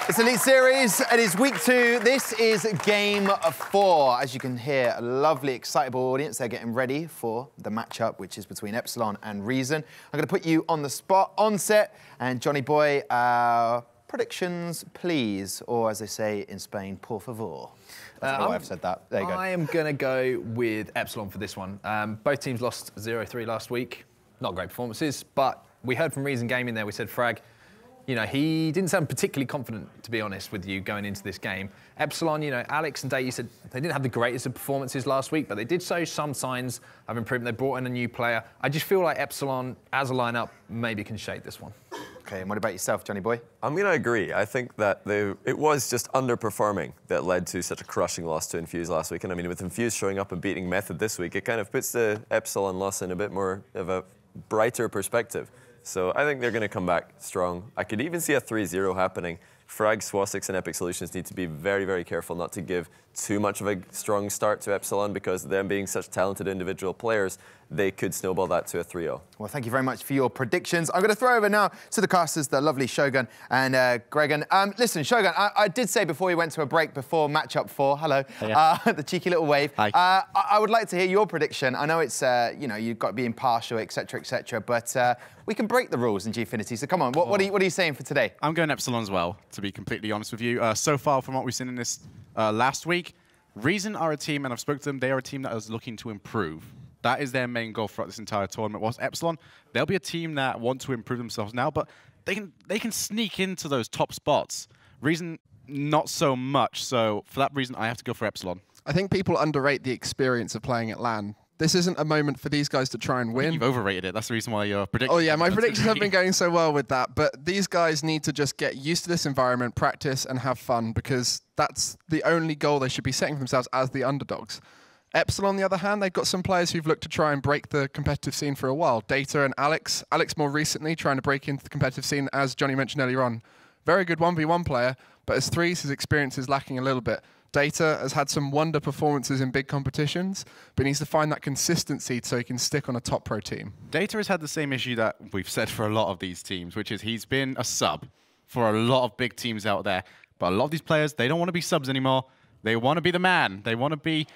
It's Elite Series. It is week 2. This is game 4. As you can hear, a lovely, excitable audience. They're getting ready for the matchup, which is between Epsilon and Reason. I'm going to put you on the spot, on set. And Johnny Boy, predictions, please. Or as they say in Spain, por favor. I don't know why I've said that. There you go. I am going to go with Epsilon for this one. Both teams lost 0-3 last week. Not great performances, but we heard from Reason Gaming there. We said, Frag, you know, he didn't sound particularly confident, to be honest with you, going into this game. Epsilon, you know, Alex and Dave, you said they didn't have the greatest of performances last week, but they did show some signs of improvement. They brought in a new player. I just feel like Epsilon, as a lineup, maybe can shake this one. OK, and what about yourself, Johnny Boy? I'm going to agree. I think that it was just underperforming that led to such a crushing loss to Infuse last week. And I mean, with Infuse showing up and beating Method this week, it kind of puts the Epsilon loss in a bit more of a brighter perspective. So I think they're going to come back strong. I could even see a 3-0 happening. Frag, Swasix, and Epic Solutions need to be very, very careful not to give too much of a strong start to Epsilon, because them being such talented individual players, they could snowball that to a 3-0. Well, thank you very much for your predictions. I'm going to throw over now to the casters, the lovely Shogun and Gregan. Listen, Shogun, I did say before we went to a break, before matchup 4, hello, the cheeky little wave. Hi. I would like to hear your prediction. I know it's, you know, you've got to be impartial, etc., but we can break the rules in Gfinity. So come on, what are you saying for today? I'm going Epsilon as well, to be completely honest with you. So far, from what we've seen in this last week, Reason are a team, and I've spoken to them, they are a team that is looking to improve. That is their main goal throughout this entire tournament. Whilst Epsilon, they'll be a team that want to improve themselves now, but they can sneak into those top spots. Reason, not so much. So for that reason, I have to go for Epsilon. I think people underrate the experience of playing at LAN. This isn't a moment for these guys to try and win. You've overrated it. That's the reason why you're predicting. Oh yeah, my predictions have been going so well with that. But these guys need to just get used to this environment, practice, and have fun, because that's the only goal they should be setting for themselves as the underdogs. Epsilon, on the other hand, they've got some players who've looked to try and break the competitive scene for a while. Data and Alex. Alex more recently trying to break into the competitive scene, as Johnny mentioned earlier on. Very good 1v1 player, but as threes, his experience is lacking a little bit. Data has had some wonder performances in big competitions, but needs to find that consistency so he can stick on a top pro team. Data has had the same issue that we've said for a lot of these teams, which is he's been a sub for a lot of big teams out there. But a lot of these players, they don't want to be subs anymore. They want to be the man. They want to be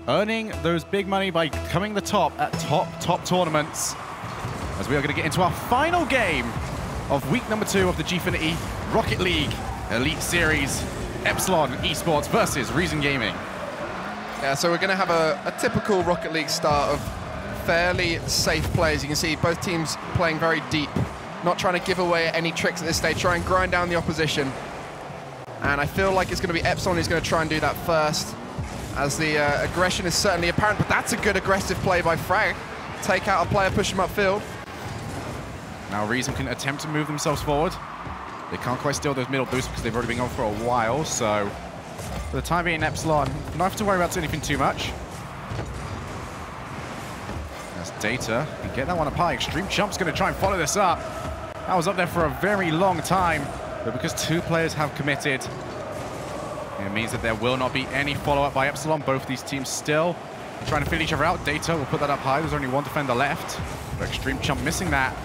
earning those big money by coming the top at top tournaments. As we are going to get into our final game of week number 2 of the Gfinity Rocket League Elite Series. Epsilon Esports versus Reason Gaming. Yeah, so we're going to have a typical Rocket League start of fairly safe plays. You can see both teams playing very deep, not trying to give away any tricks at this stage, try and grind down the opposition. And I feel like it's going to be Epsilon who's going to try and do that first, as the aggression is certainly apparent, but that's a good aggressive play by Frag. Take out a player, push him upfield. Now Reason can attempt to move themselves forward. They can't quite steal those middle boosts because they've already been on for a while, so for the time being, Epsilon don't have to worry about anything too much. As Data can get that one up high. Extreme Jump's going to try and follow this up. That was up there for a very long time, but because 2 players have committed, it means that there will not be any follow-up by Epsilon. Both of these teams still trying to feel each other out. Data will put that up high. There's only 1 defender left, but Extreme Jump missing that.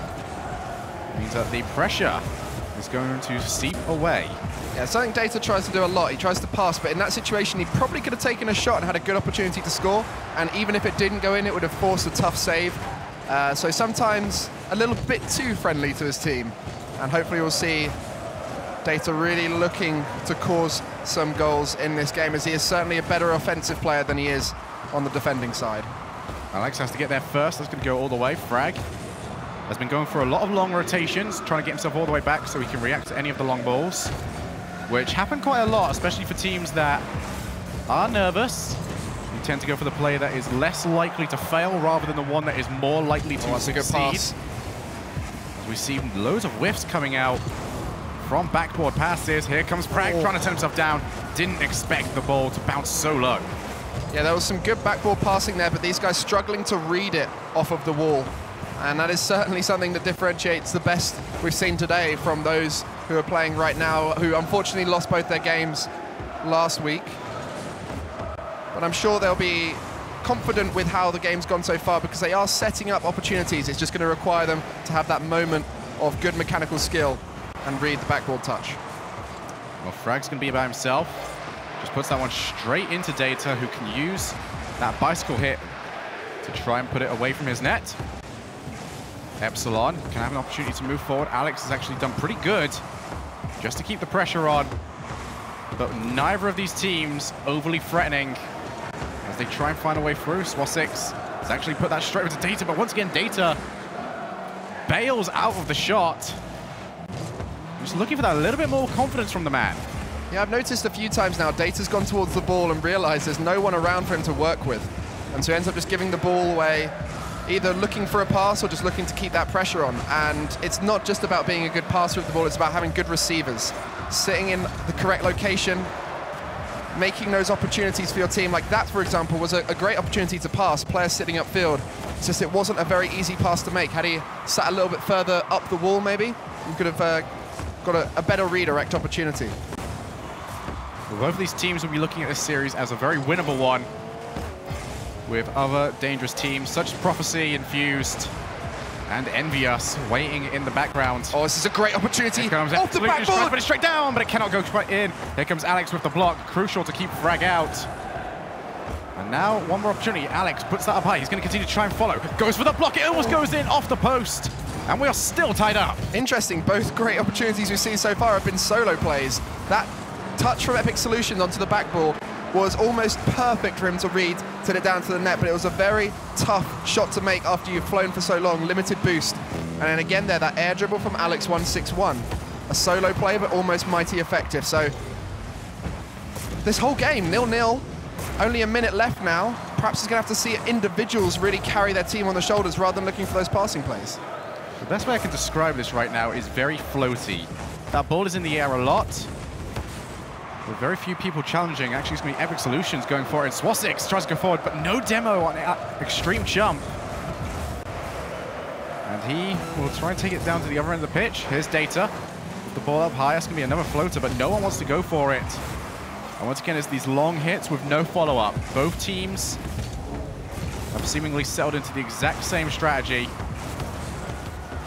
It means that the pressure is going to seep away. Yeah, something Data tries to do a lot. He tries to pass, but in that situation, he probably could have taken a shot and had a good opportunity to score. And even if it didn't go in, it would have forced a tough save. So sometimes a little bit too friendly to his team. And hopefully we'll see Data really looking to cause some goals in this game, as he is certainly a better offensive player than he is on the defending side. Alex has to get there first. That's going to go all the way. Frag has been going for a lot of long rotations, trying to get himself all the way back so he can react to any of the long balls, which happen quite a lot, especially for teams that are nervous. You tend to go for the player that is less likely to fail rather than the one that is more likely to that's succeed. a good pass. As we see loads of whiffs coming out from backboard passes. Here comes Frag trying to turn himself down. Didn't expect the ball to bounce so low. Yeah, there was some good backboard passing there, but these guys struggling to read it off of the wall. And that is certainly something that differentiates the best we've seen today from those who are playing right now, who unfortunately lost both their games last week. But I'm sure they'll be confident with how the game's gone so far, because they are setting up opportunities. It's just going to require them to have that moment of good mechanical skill and read the backboard touch. Well, Frag's going to be about himself. Just puts that one straight into Data, who can use that bicycle hit to try and put it away from his net. Epsilon can have an opportunity to move forward. Alex has actually done pretty good just to keep the pressure on. But neither of these teams overly threatening as they try and find a way through. Swasix has actually put that straight into Data, but once again, Data bails out of the shot. Just looking for that little bit more confidence from the man. Yeah, I've noticed a few times now, Data's gone towards the ball and realized there's no one around for him to work with. And so he ends up just giving the ball away, either looking for a pass or just looking to keep that pressure on. And it's not just about being a good passer of the ball, it's about having good receivers. Sitting in the correct location, making those opportunities for your team. Like that, for example, was a great opportunity to pass, players sitting upfield. It's just it wasn't a very easy pass to make. Had he sat a little bit further up the wall, maybe, you could have got a better redirect opportunity. Well, both of these teams will be looking at this series as a very winnable one, with other dangerous teams such as Prophecy, Infused, and Envious waiting in the background. Oh, this is a great opportunity. Here comes off the backboard. Put it straight down, but it cannot go quite in. Here comes Alex with the block. Crucial to keep Frag out. And now one more opportunity. Alex puts that up high. He's going to continue to try and follow. Goes for the block. It almost goes in off the post. And we are still tied up. Interesting. Both great opportunities we've seen so far have been solo plays. That touch from Epic Solutions onto the backboard was almost perfect for him to read, to it down to the net, but it was a very tough shot to make after you've flown for so long. Limited boost. And then again there, that air dribble from Alex 161. A solo play, but almost mighty effective. So this whole game, 0-0. Only a minute left now. Perhaps he's going to have to see individuals really carry their team on the shoulders rather than looking for those passing plays. The best way I can describe this right now is very floaty. That ball is in the air a lot, with very few people challenging. Actually, it's going to be Epic Solutions going for it. Swasix tries to go forward, but no demo on Extreme Jump. And he will try and take it down to the other end of the pitch. Here's Data with the ball up high. That's going to be another floater, but no one wants to go for it. And once again, it's these long hits with no follow-up. Both teams have seemingly settled into the exact same strategy.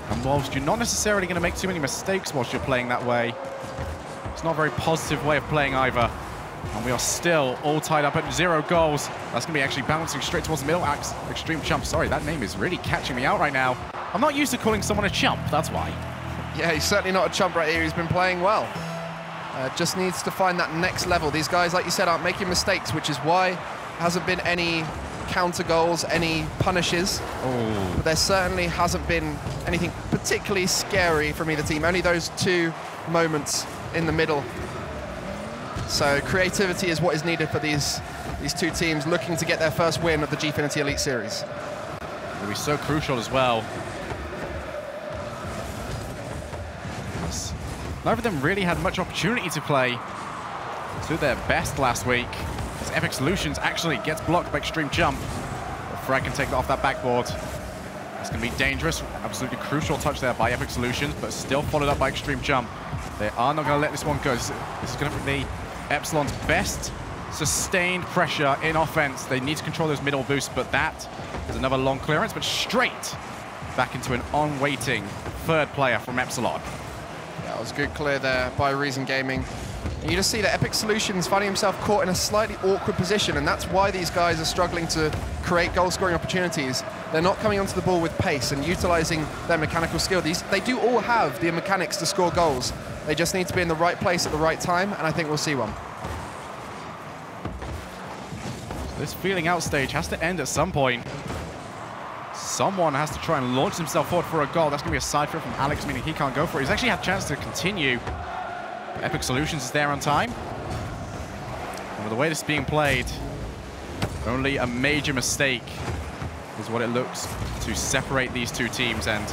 And whilst you're not necessarily going to make too many mistakes whilst you're playing that way, it's not a very positive way of playing either. And we are still all tied up at 0 goals. That's going to be actually bouncing straight towards the middle. Extreme Chump. Sorry, that name is really catching me out right now. I'm not used to calling someone a chump, that's why. Yeah, he's certainly not a chump right here. He's been playing well. Just needs to find that next level. These guys, like you said, aren't making mistakes, which is why there hasn't been any counter goals, any punishes. Oh. But there certainly hasn't been anything particularly scary from either team. Only those two moments in the middle. So creativity is what is needed for these two teams looking to get their first win of the Gfinity Elite Series. It'll be so crucial as well. Neither of them really had much opportunity to play to their best last week, as Epic Solutions actually gets blocked by Extreme Jump. But Frag can take that off that backboard. It's going to be dangerous. Absolutely crucial touch there by Epic Solutions, but still followed up by Extreme Jump. They are not going to let this one go. This is going to be Epsilon's best sustained pressure in offense. They need to control those middle boosts, but that is another long clearance, but straight back into an on-waiting third player from Epsilon. That was good clear there by Reason Gaming. And you just see that Epic Solutions finding himself caught in a slightly awkward position, and that's why these guys are struggling to create goal-scoring opportunities. They're not coming onto the ball with pace and utilizing their mechanical skill. They do all have the mechanics to score goals. They just need to be in the right place at the right time, and I think we'll see one. This feeling out stage has to end at some point. Someone has to try and launch himself forward for a goal. That's going to be a side throw from Alex, meaning he can't go for it. He's actually had a chance to continue. But Epic Solutions is there on time. And with the way this is being played, only a major mistake is what it looks to separate these two teams. And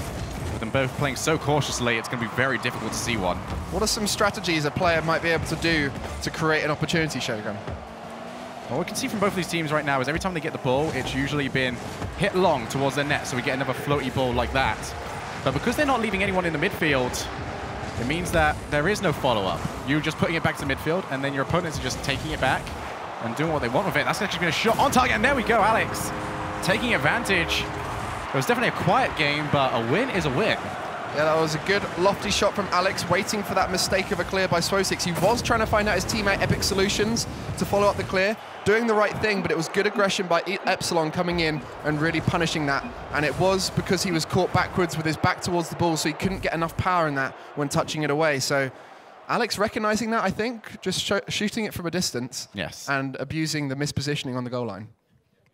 with them both playing so cautiously, it's going to be very difficult to see one. What are some strategies a player might be able to do to create an opportunity, Shogun? Well, what we can see from both of these teams right now is every time they get the ball, it's usually been hit long towards their net, so we get another floaty ball like that. But because they're not leaving anyone in the midfield, it means that there is no follow-up. You're just putting it back to midfield, and then your opponents are just taking it back and doing what they want with it. That's actually been a shot on target, and there we go, Alex taking advantage. It was definitely a quiet game, but a win is a win. Yeah, that was a good lofty shot from Alex, waiting for that mistake of a clear by Swosix. He was trying to find out his teammate Epic Solutions to follow up the clear, doing the right thing, but it was good aggression by Epsilon coming in and really punishing that. And it was because he was caught backwards with his back towards the ball, so he couldn't get enough power in that when touching it away. So Alex recognizing that, I think, just shooting it from a distance. Yes. And abusing the mispositioning on the goal line.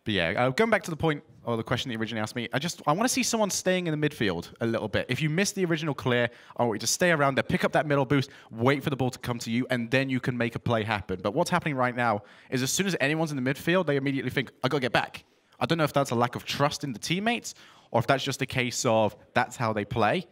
But yeah, going back to the point, or the question that you originally asked me, I want to see someone staying in the midfield a little bit. If you miss the original clear, I want you to stay around there, pick up that middle boost, wait for the ball to come to you, and then you can make a play happen. But what's happening right now is as soon as anyone's in the midfield, they immediately think, I got to get back. I don't know if that's a lack of trust in the teammates, or if that's just a case of that's how they play.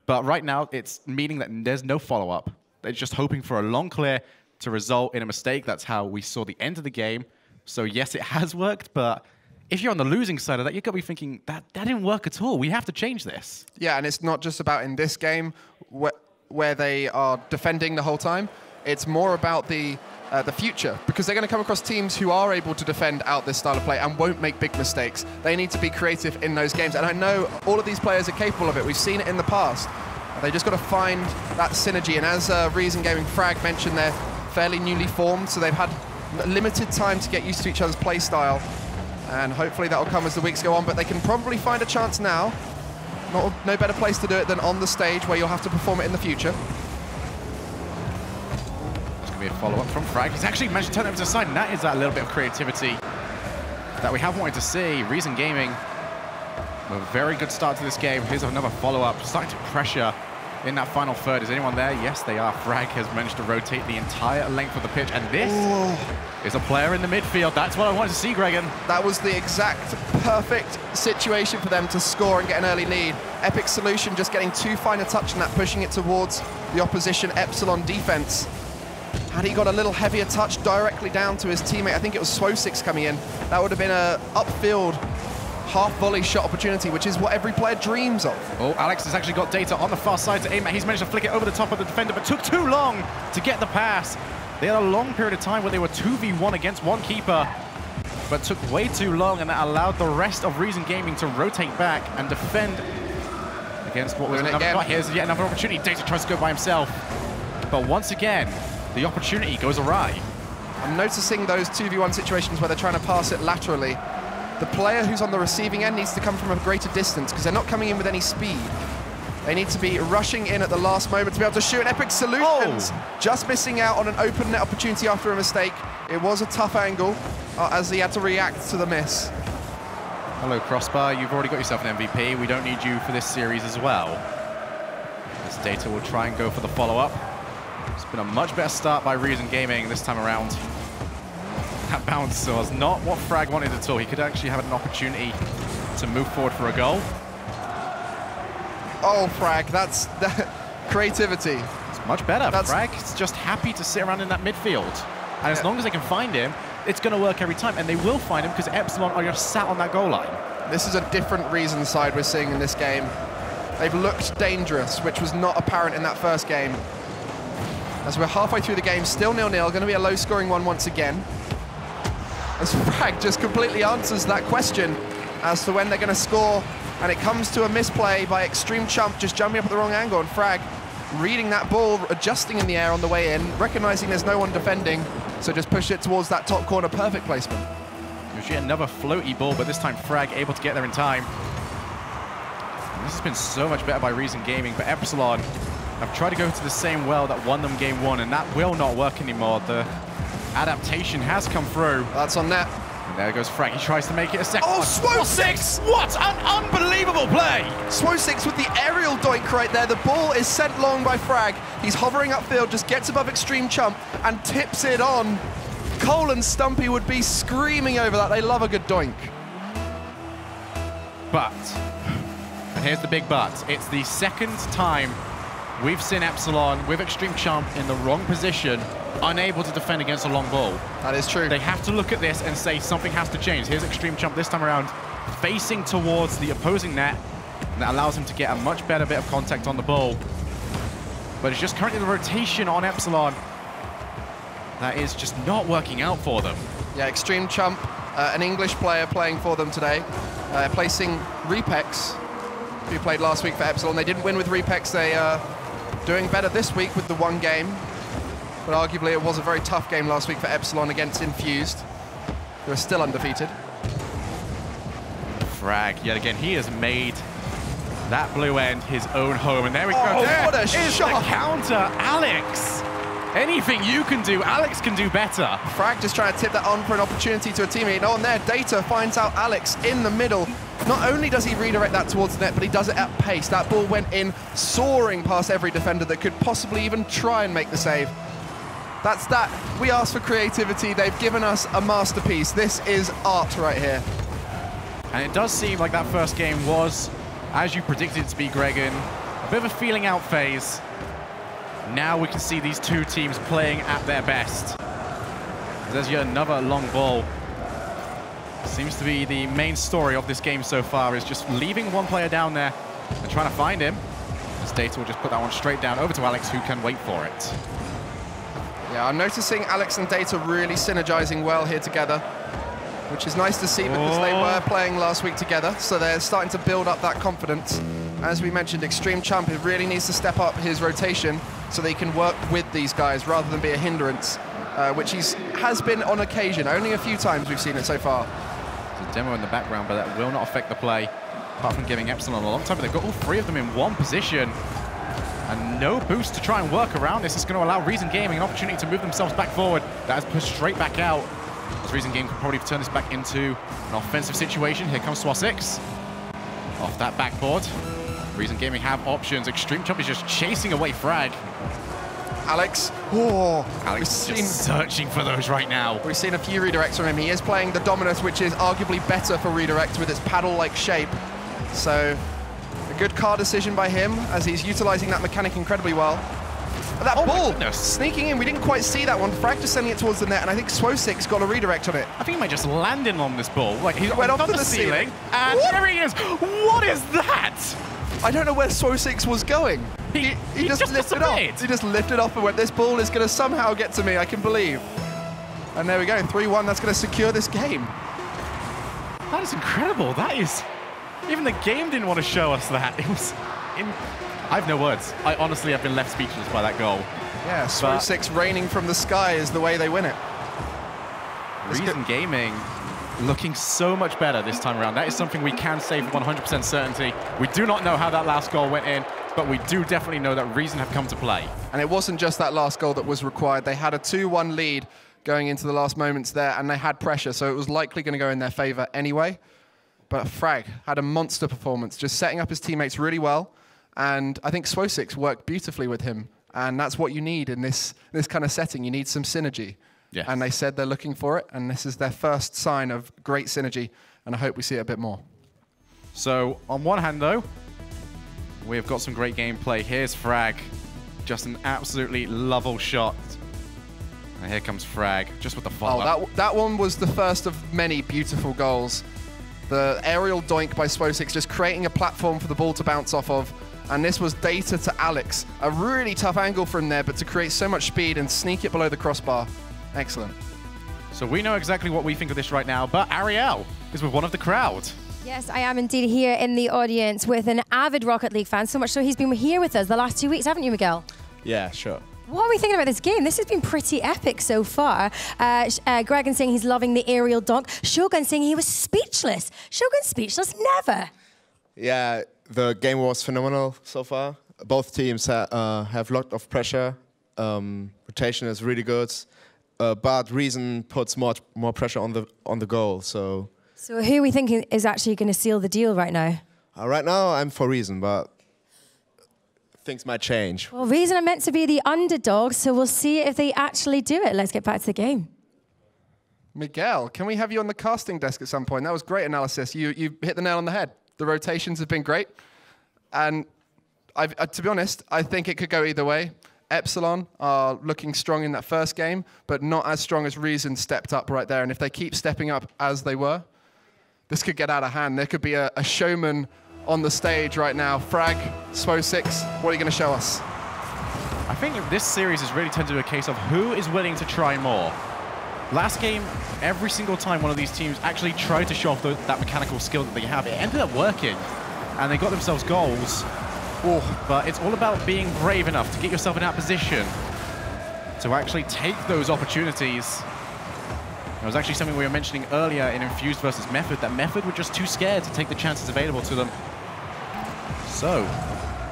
But right now, it's meaning that there's no follow-up. They're just hoping for a long clear to result in a mistake. That's how we saw the end of the game. So yes, it has worked, but if you're on the losing side of that, you've got to be thinking, that didn't work at all. We have to change this. Yeah, and it's not just about in this game where they are defending the whole time. It's more about the future, because they're going to come across teams who are able to defend out this style of play and won't make big mistakes. They need to be creative in those games, and I know all of these players are capable of it. We've seen it in the past. They just got to find that synergy, and as Reason Gaming Frag mentioned, they're fairly newly formed, so they've had limited time to get used to each other's play style, and hopefully that will come as the weeks go on, but they can probably find a chance now. No better place to do it than on the stage, where you'll have to perform it in the future. There's going to be a follow-up from Frag. He's actually managed to turn it to the side, and that is that little bit of creativity that we have wanted to see. Reason Gaming, a very good start to this game. Here's another follow-up, starting to pressure in that final third. Is anyone there? Yes, they are. Frag has managed to rotate the entire length of the pitch, and this is a player in the midfield. That's what I wanted to see, Gregan. That was the exact perfect situation for them to score and get an early lead. Epic Solution just getting too fine a touch in that, pushing it towards the opposition Epsilon defense. Had he got a little heavier touch directly down to his teammate, I think it was Swosix coming in, that would have been a upfield half volley shot opportunity, which is what every player dreams of. Oh, Alex has actually got data on the far side to aim at. He's managed to flick it over the top of the defender, but took too long to get the pass. They had a long period of time where they were 2v1 against one keeper, but took way too long, and that allowed the rest of Reason Gaming to rotate back and defend against what was another. Oh, here's yet another opportunity. Data tries to go by himself, but once again, the opportunity goes awry. I'm noticing those 2v1 situations where they're trying to pass it laterally. The player who's on the receiving end needs to come from a greater distance, because they're not coming in with any speed. They need to be rushing in at the last moment to be able to shoot. An Epic Solutions just missing out on an open net opportunity after a mistake. It was a tough angle as he had to react to the miss. Hello, Crossbar. You've already got yourself an MVP. We don't need you for this series as well. This Data will try and go for the follow-up. It's been a much better start by Reason Gaming this time around. That bounce was not what Frag wanted at all. He could actually have an opportunity to move forward for a goal. Oh, Frag, that's the creativity. It's much better. Frag's just happy to sit around in that midfield. And as long as they can find him, it's going to work every time. And they will find him because Epsilon are just sat on that goal line. This is a different Reason side we're seeing in this game. They've looked dangerous, which was not apparent in that first game. As we're halfway through the game, still 0-0, going to be a low-scoring one once again. As Frag just completely answers that question as to when they're going to score, and it comes to a misplay by Extreme Chump just jumping up at the wrong angle, and Frag reading that ball, adjusting in the air on the way in, recognizing there's no one defending, so just push it towards that top corner, perfect placement. Usually another floaty ball, but this time Frag able to get there in time. And this has been so much better by Reason Gaming, but Epsilon have tried to go to the same well that won them game one, and that will not work anymore. The adaptation has come through. That's on net. And there goes Frag. He tries to make it a second. Oh, Swosix! What an unbelievable play! Swosix with the aerial doink right there. The ball is sent long by Frag. He's hovering upfield, just gets above Extreme Chump and tips it on. Cole and Stumpy would be screaming over that. They love a good doink. But, and here's the big but, it's the second time we've seen Epsilon with Extreme Chump in the wrong position, unable to defend against a long ball. That is true. They have to look at this and say something has to change. Here's Extreme Chump this time around, facing towards the opposing net, and that allows him to get a much better bit of contact on the ball. But it's just currently the rotation on Epsilon that is just not working out for them. Yeah, Extreme Chump, an English player playing for them today, placing Repex who played last week for Epsilon. They didn't win with Repex. They are doing better this week with the one game. But arguably it was a very tough game last week for Epsilon against Infused. They're still undefeated. Frag, yet again, he has made that blue end his own home. And there we go. Oh, what a shot! The counter, Alex. Anything you can do, Alex can do better. Frag just trying to tip that on for an opportunity to a teammate. On there, Data finds out Alex in the middle. Not only does he redirect that towards the net, but he does it at pace. That ball went in, soaring past every defender that could possibly even try and make the save. That's that. We asked for creativity. They've given us a masterpiece. This is art right here. And it does seem like that first game was, as you predicted it to be, Gregan, a bit of a feeling out phase. Now we can see these two teams playing at their best. There's yet another long ball. Seems to be the main story of this game so far, is just leaving one player down there and trying to find him. As Data will just put that one straight down over to Alex, who can wait for it. Yeah, I'm noticing Alex and Data really synergizing well here together, which is nice to see because they were playing last week together, so they're starting to build up that confidence. As we mentioned, Extreme Champion really needs to step up his rotation so they can work with these guys rather than be a hindrance, which has been on occasion. Only a few times we've seen it so far. There's a demo in the background, but that will not affect the play, apart from giving Epsilon a long time. But they've got all three of them in one position. And no boost to try and work around this. Is going to allow Reason Gaming an opportunity to move themselves back forward. That has pushed straight back out. As Reason Gaming can probably turn this back into an offensive situation. Here comes Swasix. Off that backboard. Reason Gaming have options. Extreme Chump is just chasing away Frag. Alex Alex is just searching for those right now. We've seen a few redirects from him. He is playing the Dominus, which is arguably better for redirect with its paddle-like shape. So a good car decision by him as he's utilizing that mechanic incredibly well. That ball sneaking in, we didn't quite see that one. Frag just sending it towards the net, and I think Swosix got a redirect on it. I think he might just land in on this ball. Like he went off to the ceiling, and there he is. What is that? I don't know where Swosix was going. He just lifted off. He just lifted off and went, this ball is going to somehow get to me, I can believe. And there we go, 3-1, that's going to secure this game. That is incredible. That is... Even the game didn't want to show us that. It was... I have no words. I honestly have been left speechless by that goal. Yeah, Swosix raining from the sky is the way they win it. Reason Gaming looking so much better this time around. That is something we can say with 100% certainty. We do not know how that last goal went in, but we do definitely know that Reason have come to play. And it wasn't just that last goal that was required. They had a 2-1 lead going into the last moments there, and they had pressure, so it was likely going to go in their favor anyway. But Frag had a monster performance, just setting up his teammates really well, and I think Swosix worked beautifully with him, and that's what you need in this kind of setting. You need some synergy. Yes. And they said they're looking for it, and this is their first sign of great synergy, and I hope we see it a bit more. So, on one hand, though, we've got some great gameplay. Here's Frag, just an absolutely level shot. And here comes Frag, just with the follow-up. Oh, that one was the first of many beautiful goals. The aerial doink by Swosix, just creating a platform for the ball to bounce off of. And this was Data to Alex. A really tough angle from there, but to create so much speed and sneak it below the crossbar. Excellent. So we know exactly what we think of this right now, but Ariel is with one of the crowd. Yes, I am indeed here in the audience with an avid Rocket League fan, so much so he's been here with us the last 2 weeks, haven't you, Miguel? Yeah, sure. What are we thinking about this game? This has been pretty epic so far. Gregan saying he's loving the aerial dunk. Shogun saying he was speechless. Shogun speechless? Never. Yeah, the game was phenomenal so far. Both teams have a lot of pressure. Rotation is really good. But Reason puts more pressure on the goal. So who are we thinking is actually going to seal the deal right now? Right now, I'm for Reason, but things might change. Well, Reason are meant to be the underdogs, so we'll see if they actually do it. Let's get back to the game. Miguel, can we have you on the casting desk at some point? That was great analysis. You hit the nail on the head. The rotations have been great. And to be honest, I think it could go either way. Epsilon are looking strong in that first game, but not as strong as Reason stepped up right there. And if they keep stepping up as they were, this could get out of hand. There could be a showman on the stage right now. Frag, Swosix, what are you going to show us? I think this series has really turned into a case of who is willing to try more. Last game, every single time one of these teams actually tried to show off that mechanical skill that they have, it ended up working. and they got themselves goals. But it's all about being brave enough to get yourself in that position to actually take those opportunities. It was actually something we were mentioning earlier in Infused versus Method, that Method were just too scared to take the chances available to them. So,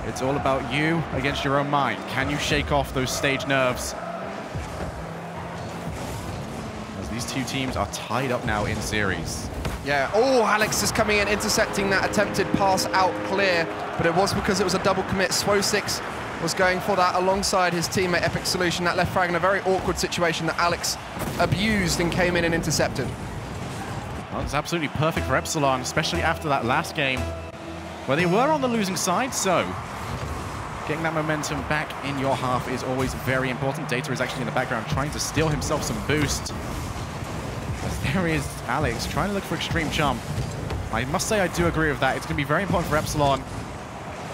it's all about you against your own mind. Can you shake off those stage nerves? As these two teams are tied up now in series. Yeah, oh, Alex is coming in, intercepting that attempted pass out clear, but it was because it was a double commit. Swo6 was going for that alongside his teammate Epic Solution. That left Frag in a very awkward situation that Alex abused and came in and intercepted. Well, it's absolutely perfect for Epsilon, especially after that last game, where they were on the losing side, so getting that momentum back in your half is always very important. Data is actually in the background trying to steal himself some boost. As there is Alex trying to look for Extreme Jump. I must say I do agree with that. It's going to be very important for Epsilon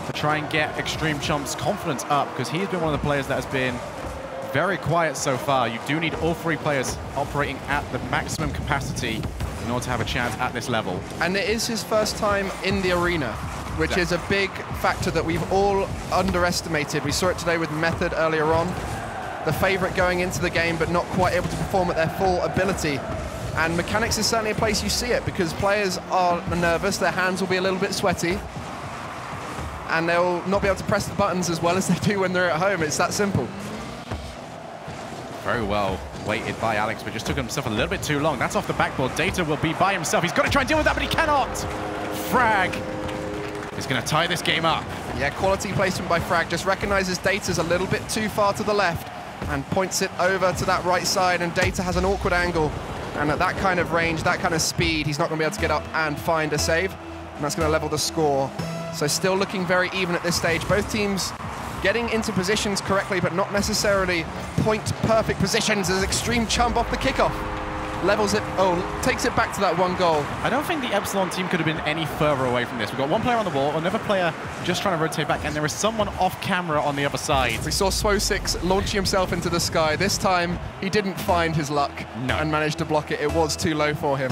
to try and get Extreme Chump's confidence up, because he's been one of the players that has been very quiet so far. You do need all three players operating at the maximum capacity in order to have a chance at this level. And it is his first time in the arena, which is a big factor that we've all underestimated. We saw it today with Method earlier on. The favorite going into the game, but not quite able to perform at their full ability. And mechanics is certainly a place you see it, because players are nervous, their hands will be a little bit sweaty, and they'll not be able to press the buttons as well as they do when they're at home. It's that simple. Very well weighted by Alex, but just took himself a little bit too long. That's off the backboard. Data will be by himself. He's got to try and deal with that, but he cannot. Frag is going to tie this game up. Yeah, quality placement by Frag. Just recognizes Data's a little bit too far to the left and points it over to that right side, and Data has an awkward angle. And at that kind of range, that kind of speed, he's not going to be able to get up and find a save. And that's going to level the score. So still looking very even at this stage. Both teams getting into positions correctly, but not necessarily point-perfect positions, as Extreme Chump off the kickoff levels it, takes it back to that one goal. I don't think the Epsilon team could have been any further away from this. We've got one player on the wall, another player just trying to rotate back, and there is someone off camera on the other side. We saw Swo6 launching himself into the sky. This time, he didn't find his luck and managed to block it. It was too low for him.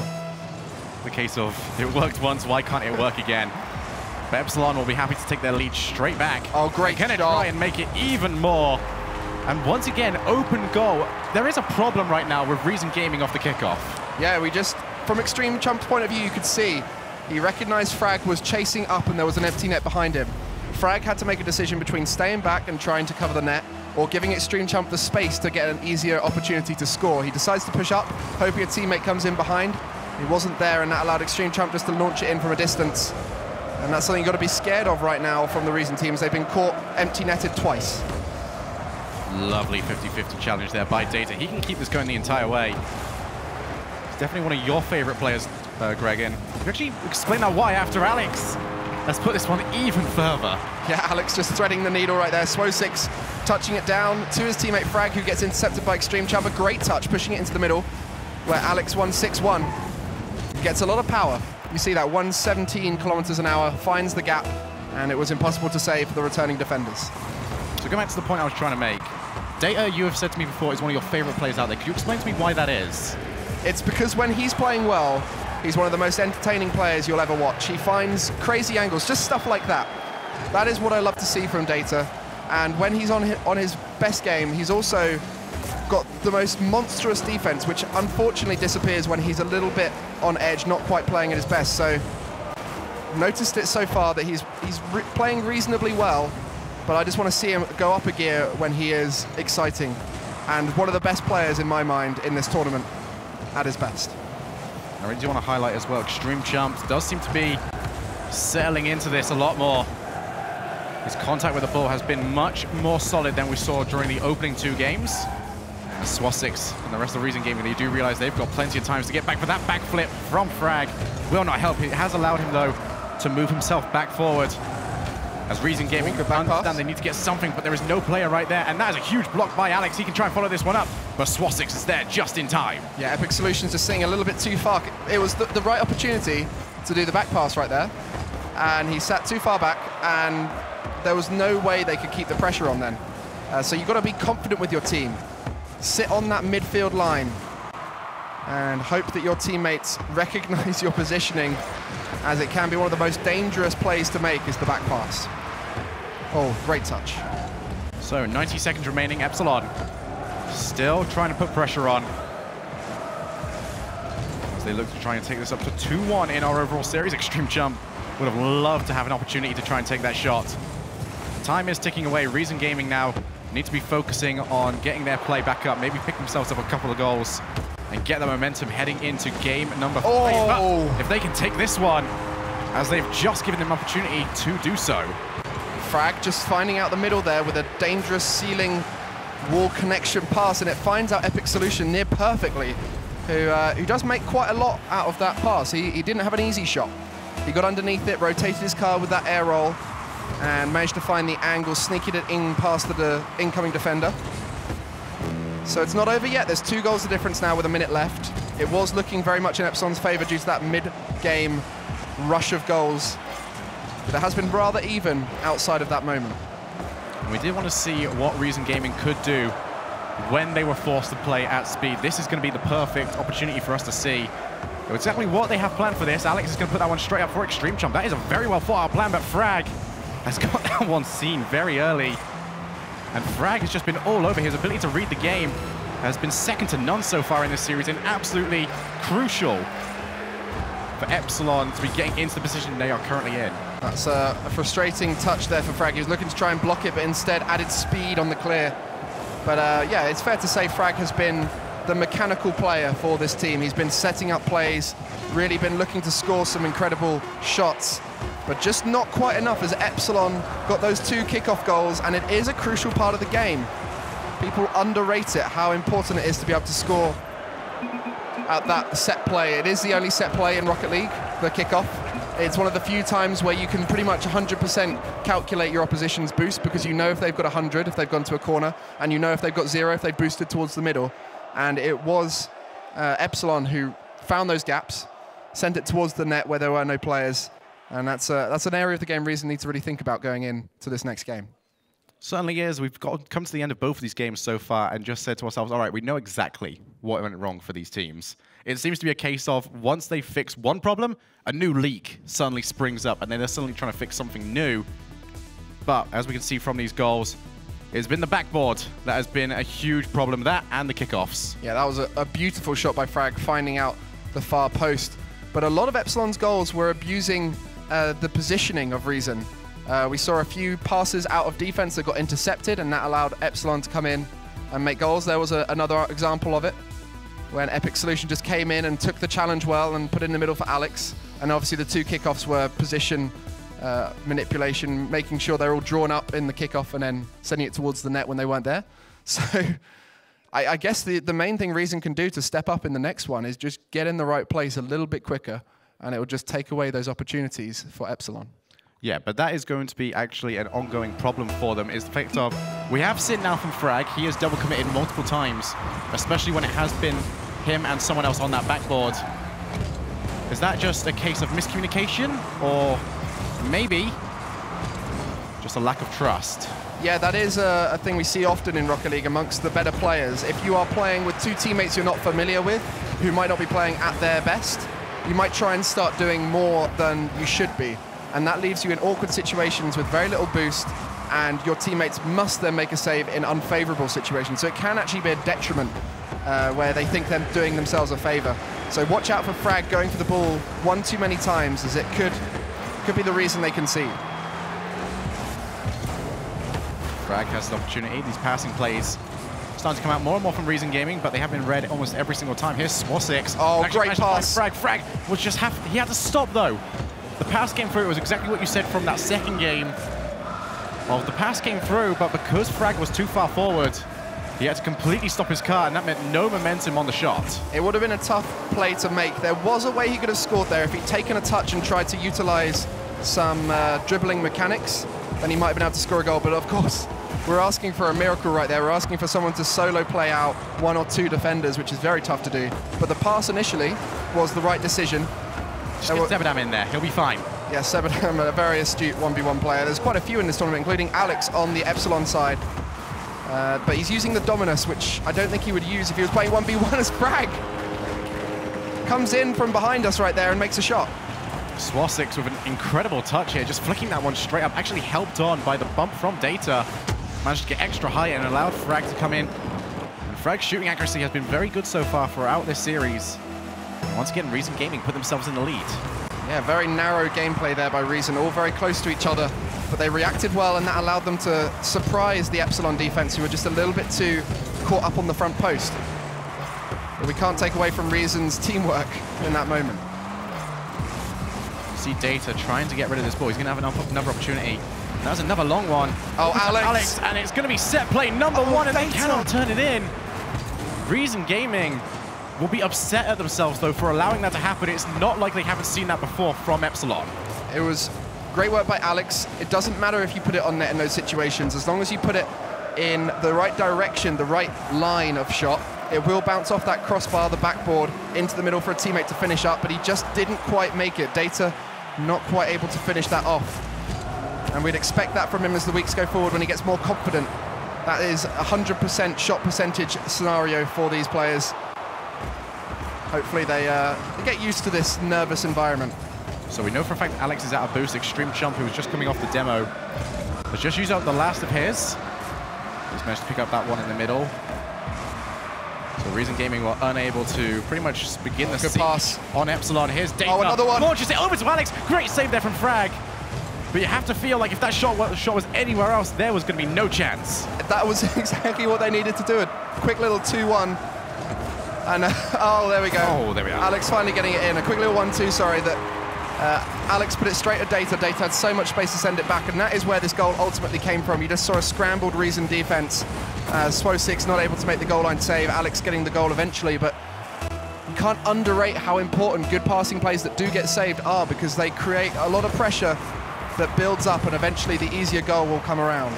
The case of, it worked once, why can't it work again? But Epsilon will be happy to take their lead straight back. Oh, great Can it shot. try and make it even more? And once again, open goal. There is a problem right now with Reason Gaming off the kickoff. Yeah, we just, from Extreme Chump's point of view, you could see he recognized Frag was chasing up and there was an empty net behind him. Frag had to make a decision between staying back and trying to cover the net, or giving Extreme Chump the space to get an easier opportunity to score. He decides to push up, hoping a teammate comes in behind. He wasn't there, and that allowed Extreme Chump just to launch it in from a distance. And that's something you've got to be scared of right now from the Reason teams. They've been caught empty-netted twice. Lovely 50-50 challenge there by Data. He can keep this going the entire way. He's definitely one of your favorite players, Gregan. You actually explain that why after Alex. Let's put this one even further. Yeah, Alex just threading the needle right there. Swo6 touching it down to his teammate Frag, who gets intercepted by Extreme Chump. A great touch, pushing it into the middle, where Alex 161 gets a lot of power. You see that 117 kilometers an hour, finds the gap, and it was impossible to save for the returning defenders. So going back to the point I was trying to make, Data, you have said to me before, is one of your favorite players out there. Could you explain to me why that is? It's because when he's playing well, he's one of the most entertaining players you'll ever watch. He finds crazy angles, just stuff like that. That is what I love to see from Data. And when he's on his best game, he's also got the most monstrous defense, which unfortunately disappears when he's a little bit on edge, not quite playing at his best. So noticed it so far that he's playing reasonably well, but I just want to see him go up a gear when he is exciting. And one of the best players in my mind in this tournament at his best. I really do want to highlight as well, Extreme Chump does seem to be settling into this a lot more. His contact with the ball has been much more solid than we saw during the opening two games. Swo6 and the rest of the Reason Gaming, they do realize they've got plenty of times to get back, but that backflip from Frag will not help. It has allowed him, though, to move himself back forward. As Reason Gaming understand they need to get something, but there is no player right there, and that is a huge block by Alex. He can try and follow this one up, but Swo6 is there just in time. Yeah, Epic Solutions just sitting a little bit too far. It was the right opportunity to do the back pass right there, and he sat too far back, and there was no way they could keep the pressure on then. So you've got to be confident with your team. Sit on that midfield line and hope that your teammates recognize your positioning as it can be one of the most dangerous plays to make is the back pass. Oh, great touch. So 90 seconds remaining. Epsilon still trying to put pressure on as they look to try and take this up to 2-1 in our overall series. Extreme Jump would have loved to have an opportunity to try and take that shot. Time is ticking away. Reason Gaming now need to be focusing on getting their play back up, maybe pick themselves up a couple of goals and get the momentum heading into game number 5. Oh. If they can take this one, as they've just given them opportunity to do so. Frag just finding out the middle there with a dangerous ceiling wall connection pass, and it finds out Epic Solution near perfectly, who does make quite a lot out of that pass. He didn't have an easy shot. He got underneath it, rotated his car with that air roll, and managed to find the angle, sneaking it in past the incoming defender. So it's not over yet. There's 2 goals of difference now with a minute left. It was looking very much in Epsilon's favor due to that mid-game rush of goals. But it has been rather even outside of that moment. We did want to see what Reason Gaming could do when they were forced to play at speed. This is going to be the perfect opportunity for us to see exactly what they have planned for this. Alex is going to put that one straight up for Extreme Jump. That is a very well thought out plan, but Frag has got that one seen very early. And Frag has just been all over. His ability to read the game has been second to none so far in this series, and absolutely crucial for Epsilon to be getting into the position they are currently in. That's a frustrating touch there for Frag. He was looking to try and block it, but instead added speed on the clear. But yeah, it's fair to say Frag has been the mechanical player for this team. He's been setting up plays, really been looking to score some incredible shots, but just not quite enough as Epsilon got those 2 kickoff goals, and it is a crucial part of the game. People underrate it, how important it is to be able to score at that set play. It is the only set play in Rocket League, the kickoff. It's one of the few times where you can pretty much 100% calculate your opposition's boost, because you know if they've got 100 if they've gone to a corner, and you know if they've got 0 if they've boosted towards the middle. And it was Epsilon who found those gaps, sent it towards the net where there were no players, and that's an area of the game Reason need to really think about going into this next game. Certainly is. We've come to the end of both of these games so far and just said to ourselves, all right, we know exactly what went wrong for these teams. It seems to be a case of once they fix one problem, a new leak suddenly springs up, and then they're suddenly trying to fix something new. But as we can see from these goals, it's been the backboard that has been a huge problem, that and the kickoffs. Yeah, that was a beautiful shot by Frag, finding out the far post. But a lot of Epsilon's goals were abusing the positioning of Reason. We saw a few passes out of defense that got intercepted, and that allowed Epsilon to come in and make goals. There was another example of it, when Epic Solution just came in and took the challenge well and put it in the middle for Alex. And obviously the 2 kickoffs were position manipulation, making sure they're all drawn up in the kickoff and then sending it towards the net when they weren't there. So I guess the main thing Reason can do to step up in the next one is just get in the right place a little bit quicker, and it will just take away those opportunities for Epsilon. Yeah, but that is going to be actually an ongoing problem for them, is the fact of, we have seen now from Frag, he has double committed multiple times, especially when it has been him and someone else on that backboard. Is that just a case of miscommunication, or maybe just a lack of trust? Yeah, that is a thing we see often in Rocket League amongst the better players. If you are playing with 2 teammates you're not familiar with, who might not be playing at their best, you might try and start doing more than you should be. And that leaves you in awkward situations with very little boost, and your teammates must then make a save in unfavorable situations. So it can actually be a detriment where they think they're doing themselves a favor. So watch out for Frag going for the ball one too many times, as it could be the reason they concede. Frag has the opportunity. These passing plays starting to come out more and more from Reason Gaming, but they have been read almost every single time. Here's Swasix. Oh, great pass. Frag was just he had to stop though. The pass came through. It was exactly what you said from that second game. Well, the pass came through, but because Frag was too far forward, he had to completely stop his car, and that meant no momentum on the shot. It would have been a tough play to make. There was a way he could have scored there if he'd taken a touch and tried to utilize some dribbling mechanics, then he might have been able to score a goal. But of course, we're asking for a miracle right there. We're asking for someone to solo play out 1 or 2 defenders, which is very tough to do. But the pass initially was the right decision. Just get Sebadam in there, he'll be fine. Yeah, Sebadam, a very astute 1v1 player. There's quite a few in this tournament, including Alex on the Epsilon side. But he's using the Dominus, which I don't think he would use if he was playing 1v1 as Frag. Comes in from behind us right there and makes a shot. Swasix with an incredible touch here, just flicking that one straight up, actually helped on by the bump from Data. Managed to get extra high and allowed Frag to come in. And Frag's shooting accuracy has been very good so far throughout this series. And once again, Reason Gaming put themselves in the lead. Yeah, very narrow gameplay there by Reason, all very close to each other. But they reacted well, and that allowed them to surprise the Epsilon defense, who were just a little bit too caught up on the front post. But we can't take away from Reason's teamwork in that moment. See Data trying to get rid of this ball. He's going to have another opportunity. That was another long one. Oh, Alex! And it's going to be set play number one, and they cannot turn it in. Reason Gaming will be upset at themselves, though, for allowing that to happen. It's not like they haven't seen that before from Epsilon. It was great work by Alex. It doesn't matter if you put it on net in those situations. As long as you put it in the right direction, the right line of shot, it will bounce off that crossbar, the backboard, into the middle for a teammate to finish up, but he just didn't quite make it. Data not quite able to finish that off. And we'd expect that from him as the weeks go forward when he gets more confident. That is 100% shot percentage scenario for these players. Hopefully they get used to this nervous environment. So we know for a fact Alex is out of boost. Extreme Chump, who was just coming off the demo, has just used up the last of his. He's managed to pick up that one in the middle. So Reason Gaming were unable to pretty much just begin the siege pass on Epsilon. Here's Data. Oh, another one. Launches it over to Alex. Great save there from Frag. But you have to feel like if that shot was anywhere else, there was going to be no chance. That was exactly what they needed to do. A quick little 2-1. And, oh, there we go. Oh, there we are. Alex finally getting it in. A quick little 1-2, sorry, that Alex put it straight at Data. Data had so much space to send it back, and that is where this goal ultimately came from. You just saw a scrambled Reason defense. Swasix not able to make the goal line save. Alex getting the goal eventually, but you can't underrate how important good passing plays that do get saved are, because they create a lot of pressure that builds up, and eventually the easier goal will come around.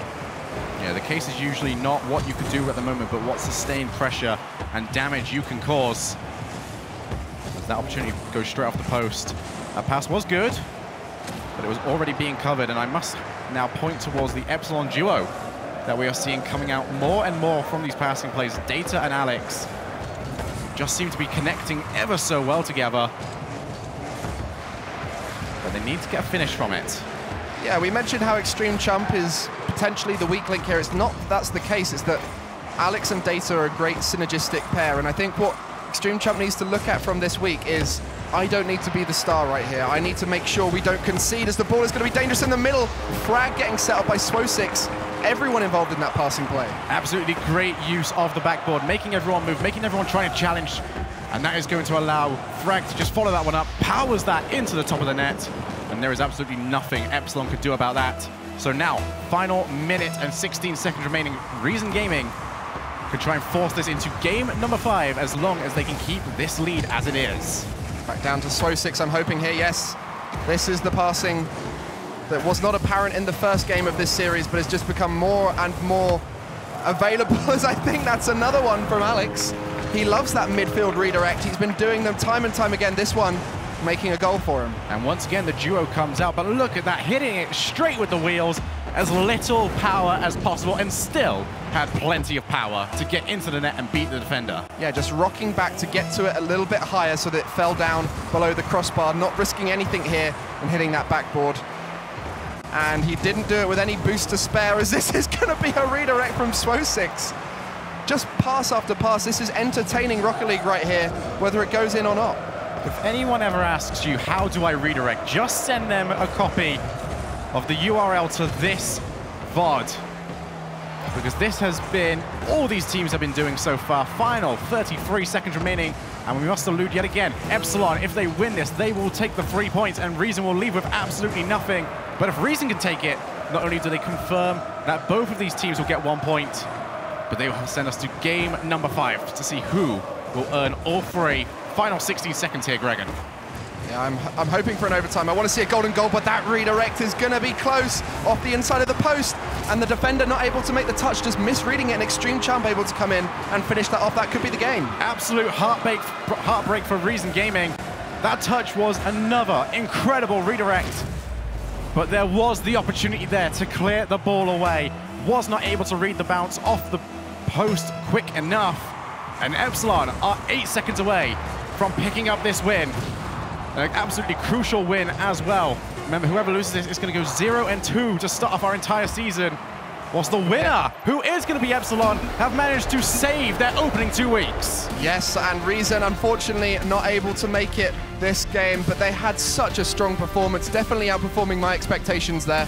Yeah, the case is usually not what you could do at the moment, but what sustained pressure and damage you can cause. As that opportunity goes straight off the post. That pass was good, but it was already being covered, and I must now point towards the Epsilon duo that we are seeing coming out more and more from these passing plays. Data and Alex just seem to be connecting ever so well together, but they need to get a finish from it. Yeah, we mentioned how Extreme Chump is potentially the weak link here. It's not that that's the case, it's that Alex and Data are a great synergistic pair, and I think what Extreme Chump needs to look at from this week is, I don't need to be the star right here. I need to make sure we don't concede, as the ball is going to be dangerous in the middle. Frag getting set up by Swasix. Everyone involved in that passing play. Absolutely great use of the backboard, making everyone move, making everyone try to challenge, and that is going to allow Frag to just follow that one up, powers that into the top of the net, and there is absolutely nothing Epsilon could do about that. So now, final minute and 16 seconds remaining. Reason Gaming could try and force this into game number 5 as long as they can keep this lead as it is. Back down to Swasix, I'm hoping here, yes. This is the passing that was not apparent in the first game of this series, but has just become more and more available, as I think that's another one from Alex. He loves that midfield redirect. He's been doing them time and time again. This one making a goal for him. And once again, the duo comes out, but look at that, hitting it straight with the wheels, as little power as possible, and still had plenty of power to get into the net and beat the defender. Yeah, just rocking back to get to it a little bit higher so that it fell down below the crossbar, not risking anything here and hitting that backboard. And he didn't do it with any boost to spare, as this is going to be a redirect from Swasix. Just pass after pass. This is entertaining Rocket League right here, whether it goes in or not. If anyone ever asks you, how do I redirect, just send them a copy of the URL to this VOD. Because this has been all these teams have been doing so far. Final 33 seconds remaining, and we must allude yet again, Epsilon, if they win this, they will take the 3 points, and Reason will leave with absolutely nothing. But if Reason can take it, not only do they confirm that both of these teams will get 1 point, but they will send us to game number 5 to see who will earn all 3. Final 16 seconds here, Gregan. Yeah, I'm hoping for an overtime. I want to see a golden goal, but that redirect is going to be close off the inside of the post, and the defender not able to make the touch, just misreading it, and Extreme Champ able to come in and finish that off. That could be the game. Absolute heartbreak for Reason Gaming. That touch was another incredible redirect, but there was the opportunity there to clear the ball away. Was not able to read the bounce off the post quick enough, and Epsilon are 8 seconds away from picking up this win. An absolutely crucial win as well. Remember, whoever loses this is going to go 0-2 to start off our entire season. Whilst the winner, who is going to be Epsilon, have managed to save their opening 2 weeks. Yes, and Reason, unfortunately, not able to make it this game, but they had such a strong performance, definitely outperforming my expectations there.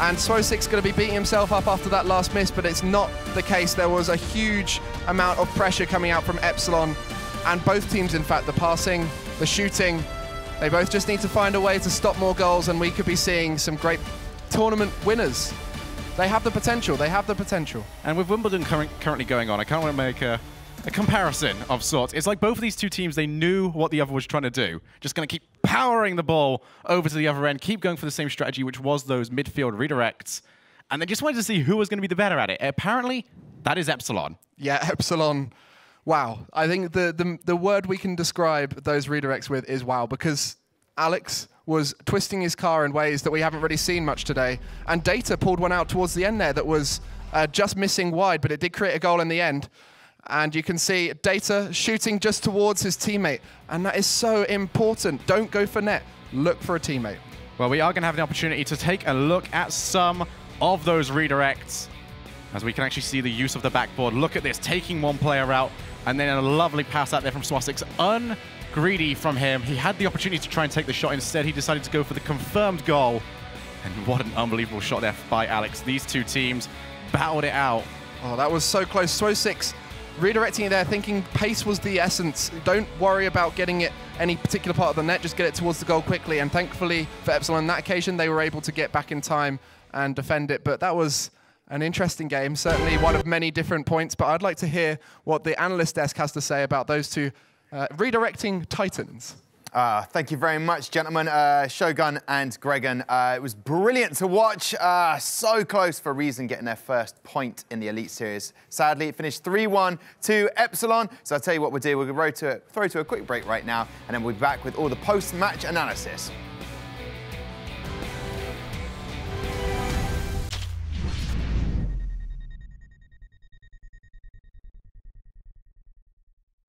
And Swosik's going to be beating himself up after that last miss, but it's not the case. There was a huge amount of pressure coming out from Epsilon, and both teams, in fact, the passing, the shooting, they both just need to find a way to stop more goals, and we could be seeing some great tournament winners. They have the potential. They have the potential. And with Wimbledon currently going on, I kind of want to make a comparison of sorts. It's like both of these two teams, they knew what the other was trying to do. Just going to keep powering the ball over to the other end, keep going for the same strategy, which was those midfield redirects. And they just wanted to see who was going to be the better at it. Apparently, that is Epsilon. Yeah, Epsilon. Wow. I think the word we can describe those redirects with is wow, because Alex was twisting his car in ways that we haven't really seen much today. And Data pulled one out towards the end there that was just missing wide, but it did create a goal in the end. And you can see Data shooting just towards his teammate. And that is so important. Don't go for net. Look for a teammate. Well, we are going to have the opportunity to take a look at some of those redirects, as we can actually see the use of the backboard. Look at this, taking one player out, and then a lovely pass out there from Swastik's. Greedy from him. He had the opportunity to try and take the shot. Instead, he decided to go for the confirmed goal. And what an unbelievable shot there by Alex. These two teams battled it out. Oh, that was so close. Swastik's redirecting it there, thinking pace was the essence. Don't worry about getting it any particular part of the net, just get it towards the goal quickly. And thankfully for Epsilon, on that occasion, they were able to get back in time and defend it. But that was an interesting game, certainly one of many different points. But I'd like to hear what the analyst desk has to say about those two redirecting titans. Thank you very much, gentlemen. Shogun and Gregan. It was brilliant to watch. So close for Reason getting their first point in the Elite Series. Sadly, it finished 3-1 to Epsilon. So I'll tell you what we'll do. We'll throw to a quick break right now, and then we'll be back with all the post-match analysis.